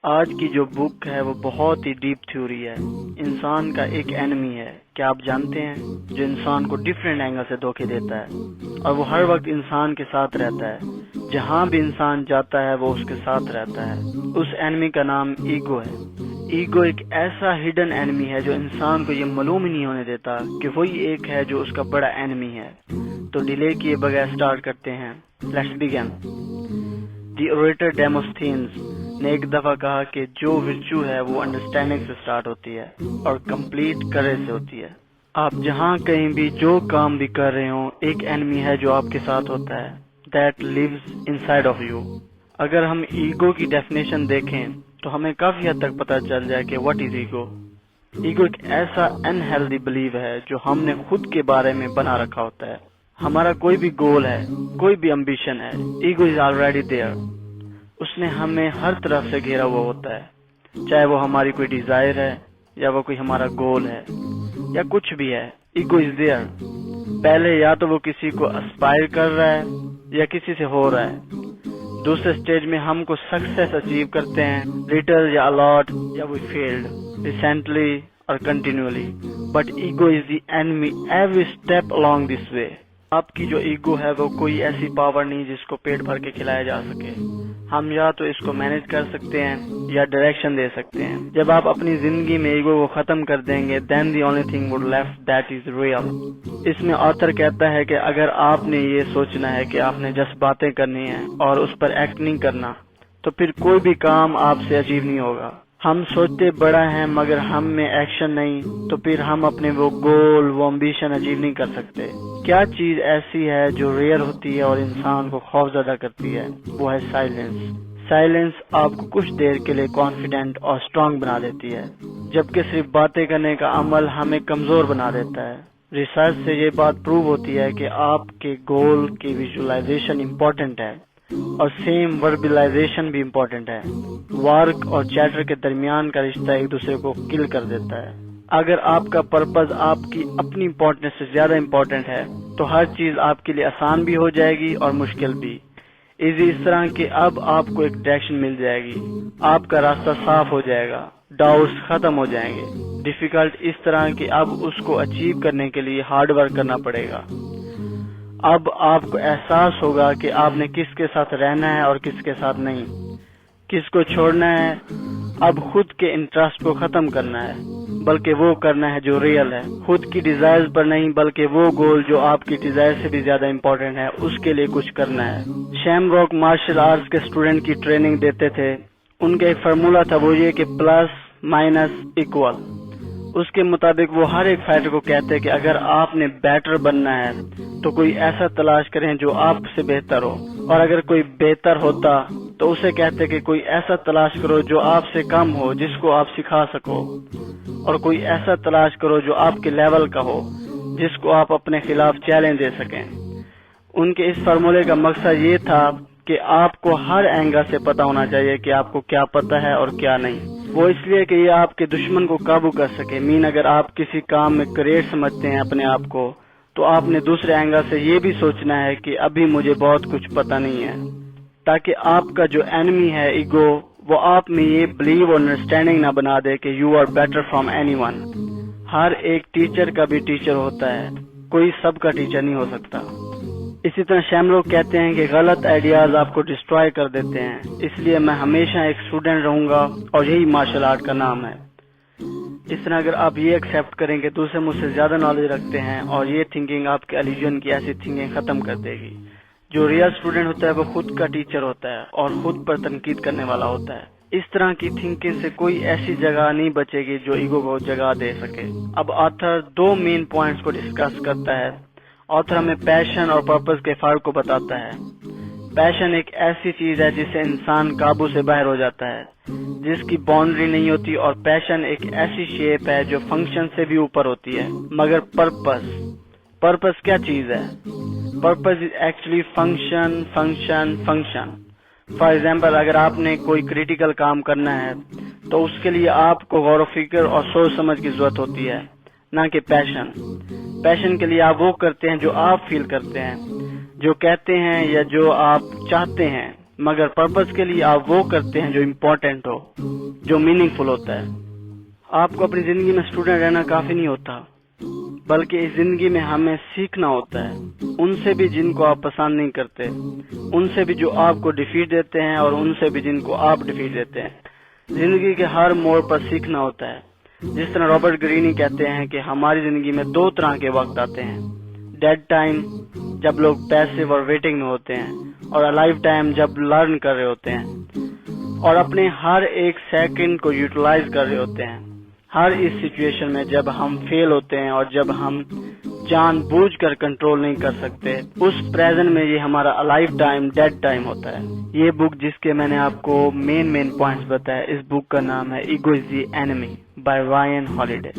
آج کی جو بک ہے وہ بہت ہی ڈیپ تھیوری ہے. انسان کا ایک اینمی ہے. کیا آپ جانتے ہیں؟ جو انسان کو ڈیفرنٹ اینگل سے دھوکے دیتا ہے اور وہ ہر وقت انسان کے ساتھ رہتا ہے. جہاں بھی انسان جاتا ہے وہ اس کے ساتھ رہتا ہے. اس اینمی کا نام ایگو ہے. ایگو ایک ایسا ہڈن اینمی ہے جو انسان کو یہ معلوم ہی نہیں ہونے دیتا کہ وہی ایک ہے جو اس کا بڑا اینمی ہے. تو ڈیلے کیے بغیر سٹارٹ کرتے ہیں. Let's begin. دی اوریٹر ڈیموستھینز نے ایک دفعہ کہا کہ جو ورچو ہے وہ انڈرسٹینڈنگ سے سٹارٹ ہوتی ہے اور کمپلیٹ کریج سے ہوتی ہے. آپ جہاں کہیں بھی جو کام بھی کر رہے ہوں ایک اینمی ہے جو آپ کے ساتھ ہوتا ہے. That lives inside of you. اگر ہم ایگو کی ڈیفینیشن دیکھیں تو ہمیں کافی حد تک پتہ چل جائے کہ واٹ از ایگو. ایگو ایک ایسا انہیلدی بلیو ہے جو ہم نے خود کے بارے میں بنا رکھا ہوتا ہے. ہمارا کوئی بھی گول ہے, کوئی بھی امبیشن ہے, ایگو از آلریڈی دیئر. اس نے ہمیں ہر طرف سے گھیرا ہوا ہوتا ہے, چاہے وہ ہماری کوئی ڈیزائر ہے یا وہ کوئی ہمارا گول ہے یا کچھ بھی ہے. Ego is there. پہلے یا تو وہ کسی کو اسپائر کر رہا ہے یا کسی سے ہو رہا ہے. دوسرے سٹیج میں ہم کو سکسیس اچیو کرتے ہیں, لٹل یا الاٹ, یا وی فیلڈ ریسنٹلی اور continually. But ego is the enemy every step along دس وے. آپ کی جو ایگو ہے وہ کوئی ایسی پاور نہیں جس کو پیٹ بھر کے کھلایا جا سکے. ہم یا تو اس کو مینج کر سکتے ہیں یا ڈائریکشن دے سکتے ہیں. جب آپ اپنی زندگی میں ایگو کو ختم کر دیں گے then the only thing would left that is real. اس میں آتھر کہتا ہے کہ اگر آپ نے یہ سوچنا ہے کہ آپ نے جس باتیں کرنی ہیں اور اس پر ایکٹ نہیں کرنا تو پھر کوئی بھی کام آپ سے اچیو نہیں ہوگا. ہم سوچتے بڑا ہیں مگر ہم میں ایکشن نہیں تو پھر ہم اپنے وہ گول, وہ امبیشن اچیو نہیں کر سکتے. کیا چیز ایسی ہے جو ریئر ہوتی ہے اور انسان کو خوفزدہ کرتی ہے؟ وہ ہے سائلنس. سائلنس آپ کو کچھ دیر کے لیے کانفیڈنٹ اور اسٹرانگ بنا دیتی ہے, جبکہ صرف باتیں کرنے کا عمل ہمیں کمزور بنا دیتا ہے. ریسرچ سے یہ بات پروو ہوتی ہے کہ آپ کے گول کی ویژولائزیشن امپورٹنٹ ہے اور سیم وربلائزیشن بھی امپورٹنٹ ہے. ورک اور چیٹر کے درمیان کا رشتہ ایک دوسرے کو کل کر دیتا ہے. اگر آپ کا پرپز آپ کی اپنی امپورٹنس سے زیادہ امپورٹنٹ ہے تو ہر چیز آپ کے لیے آسان بھی ہو جائے گی اور مشکل بھی. ایزی اس طرح کہ اب آپ کو ایک ڈائریکشن مل جائے گی, آپ کا راستہ صاف ہو جائے گا, ڈاؤٹس ختم ہو جائیں گے. ڈیفیکلٹ اس طرح کہ اب اس کو اچیو کرنے کے لیے ہارڈ ورک کرنا پڑے گا. اب آپ کو احساس ہوگا کہ آپ نے کس کے ساتھ رہنا ہے اور کس کے ساتھ نہیں, کس کو چھوڑنا ہے. اب خود کے انٹرسٹ کو ختم کرنا ہے بلکہ وہ کرنا ہے جو ریئل ہے. خود کی ڈیزائر پر نہیں بلکہ وہ گول جو آپ کی ڈیزائر سے بھی زیادہ امپورٹنٹ ہے اس کے لیے کچھ کرنا ہے. شیم راک مارشل آرٹس کے اسٹوڈنٹ کی ٹریننگ دیتے تھے. ان کا ایک فارمولا تھا, وہ یہ کہ پلس مائنس اکول. اس کے مطابق وہ ہر ایک فائٹر کو کہتے کہ اگر آپ نے بیٹر بننا ہے تو کوئی ایسا تلاش کریں جو آپ سے بہتر ہو, اور اگر کوئی بہتر ہوتا تو اسے کہتے کہ کوئی ایسا تلاش کرو جو آپ سے کم ہو جس کو آپ سکھا سکو, اور کوئی ایسا تلاش کرو جو آپ کے لیول کا ہو جس کو آپ اپنے خلاف چیلنج دے سکیں. ان کے اس فارمولے کا مقصد یہ تھا کہ آپ کو ہر اینگل سے پتا ہونا چاہیے کہ آپ کو کیا پتا ہے اور کیا نہیں. وہ اس لیے کہ یہ آپ کے دشمن کو قابو کر سکے. اگر آپ کسی کام میں کریٹ سمجھتے ہیں اپنے آپ کو تو آپ نے دوسرے اینگل سے یہ بھی سوچنا ہے کہ ابھی مجھے بہت کچھ پتا نہیں ہے, تاکہ آپ کا جو اینمی ہے ایگو وہ آپ میں یہ بلیو اور انڈرسٹینڈنگ نہ بنا دے کہ you are better from anyone. ہر ایک ٹیچر کا بھی ٹیچر ہوتا ہے, کوئی سب کا ٹیچر نہیں ہو سکتا. اسی طرح شیمرو کہتے ہیں کہ غلط آئیڈیاز آپ کو ڈسٹروائے کر دیتے ہیں, اس لیے میں ہمیشہ ایک اسٹوڈنٹ رہوں گا اور یہی مارشل آرٹ کا نام ہے. اس طرح اگر آپ یہ ایکسیپٹ کریں کہ دوسرے مجھ سے زیادہ نالج رکھتے ہیں اور یہ تھنکنگ آپ کے الیوژن کی ایسی تھنکنگ ختم کر دے گی. جو ریئل اسٹوڈنٹ ہوتا ہے وہ خود کا ٹیچر ہوتا ہے اور خود پر تنقید کرنے والا ہوتا ہے. اس طرح کی تھنکنگ سے کوئی ایسی جگہ نہیں بچے گی جو ایگو کو جگہ دے سکے. اب آتھر دو مین پوائنٹس کو ڈسکس کرتا ہے. آتھر ہمیں پیشن اور پرپز کے فرق کو بتاتا ہے. پیشن ایک ایسی چیز ہے جس سے انسان قابو سے باہر ہو جاتا ہے, جس کی باؤنڈری نہیں ہوتی, اور پیشن ایک ایسی شیپ ہے جو فنکشن سے بھی اوپر ہوتی ہے. مگر پرپز کیا چیز ہے؟ Purpose is actually function. For example, اگر آپ نے کوئی کریٹیکل کام کرنا ہے تو اس کے لیے آپ کو غور و فکر اور سوچ سمجھ کی ضرورت ہوتی ہے, نہ کہ پیشن. پیشن کے لیے آپ وہ کرتے ہیں جو آپ فیل کرتے ہیں, جو کہتے ہیں یا جو آپ چاہتے ہیں. مگر پرپس کے لیے آپ وہ کرتے ہیں جو امپورٹنٹ ہو، جو میننگ فل ہوتا ہے۔ آپ کو اپنی زندگی میں اسٹوڈنٹ رہنا کافی نہیں ہوتا، بلکہ اس زندگی میں ہمیں سیکھنا ہوتا ہے، ان سے بھی جن کو آپ پسند نہیں کرتے، ان سے بھی جو آپ کو ڈیفیٹ دیتے ہیں، اور ان سے بھی جن کو آپ ڈیفیٹ دیتے ہیں۔ زندگی کے ہر موڑ پر سیکھنا ہوتا ہے۔ جس طرح رابرٹ گرینی کہتے ہیں کہ ہماری زندگی میں 2 طرح کے وقت آتے ہیں: ڈیڈ ٹائم، جب لوگ پیسو اور ویٹنگ میں ہوتے ہیں، اور الائیو ٹائم، جب لرن کر رہے ہوتے ہیں اور اپنے ہر ایک سیکنڈ کو یوٹیلائز کر رہے ہوتے ہیں۔ ہر اس سچویشن میں جب ہم فیل ہوتے ہیں اور جب ہم جان بوجھ کر کنٹرول نہیں کر سکتے، اس پریزنٹ میں یہ ہمارا الائیو ٹائم، ڈیڈ ٹائم ہوتا ہے۔ یہ بک جس کے میں نے آپ کو مین پوائنٹس بتائے، اس بک کا نام ہے ego is the enemy by Ryan holiday.